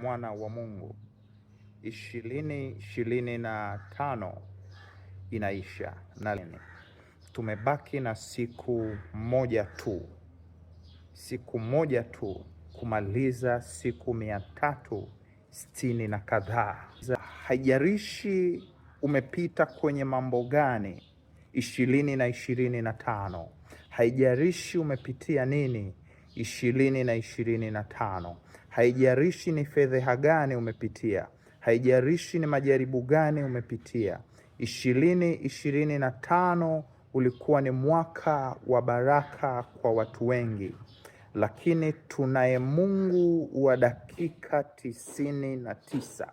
mwana wa Mungu. 2025 inaisha na tumebaki na siku moja tu kumaliza siku 360 na kadhaa. Haijalishi umepita kwenye mambo gani 2025, haijalishi umepitia nini 2025, haijalishi ni fedheha gani umepitia, haijalishi ni majaribu gani umepitia. 2025 ulikuwa ni mwaka wa baraka kwa watu wengi, lakini tunaye Mungu wa dakika 99.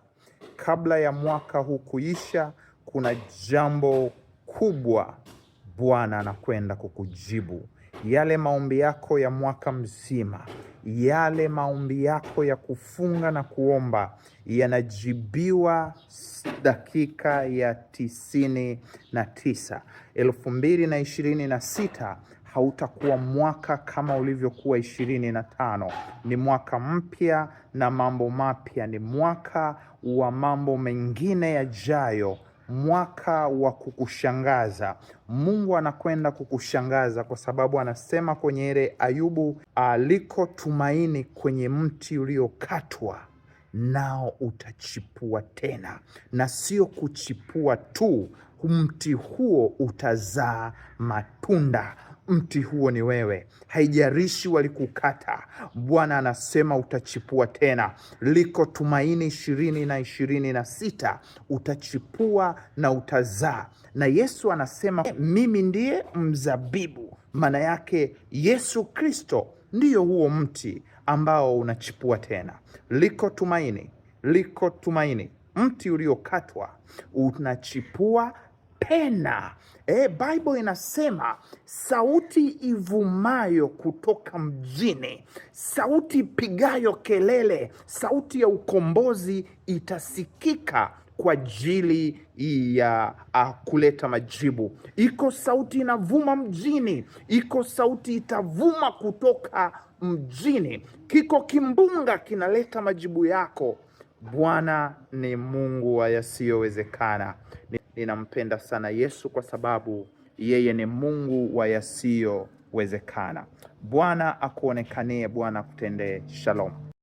Kabla ya mwaka huu kuisha, kuna jambo kubwa Bwana anakwenda kukujibu. Yale maombi yako ya mwaka mzima, yale maombi yako ya kufunga na kuomba yanajibiwa dakika ya 99. 2026 hautakuwa mwaka kama ulivyokuwa 25. Ni mwaka mpya na mambo mapya, ni mwaka wa mambo mengine yajayo, mwaka wa kukushangaza. Mungu anakwenda kukushangaza kwa sababu anasema kwenye ile Ayubu, aliko tumaini kwenye mti uliokatwa nao utachipua tena, na sio kuchipua tu, mti huo utazaa matunda. Mti huo ni wewe. Haijalishi walikukata, Bwana anasema utachipua tena. Liko tumaini 2026, utachipua na utazaa. Na Yesu anasema mimi ndiye mzabibu. Maana yake Yesu Kristo ndiyo huo mti ambao unachipua tena. Liko tumaini, mti uliokatwa unachipua tena. Bible inasema sauti ivumayo kutoka mjini, sauti pigayo kelele, sauti ya ukombozi itasikika kwa ajili ya kuleta majibu. Iko sauti inavuma mjini, iko sauti itavuma kutoka mjini. Kiko kimbunga kinaleta majibu yako. Bwana ni Mungu wa yasiyowezekana. Ninampenda sana Yesu kwa sababu yeye ni Mungu wa yasiyowezekana. Bwana akuonekanie, Bwana akutendee. Shalom.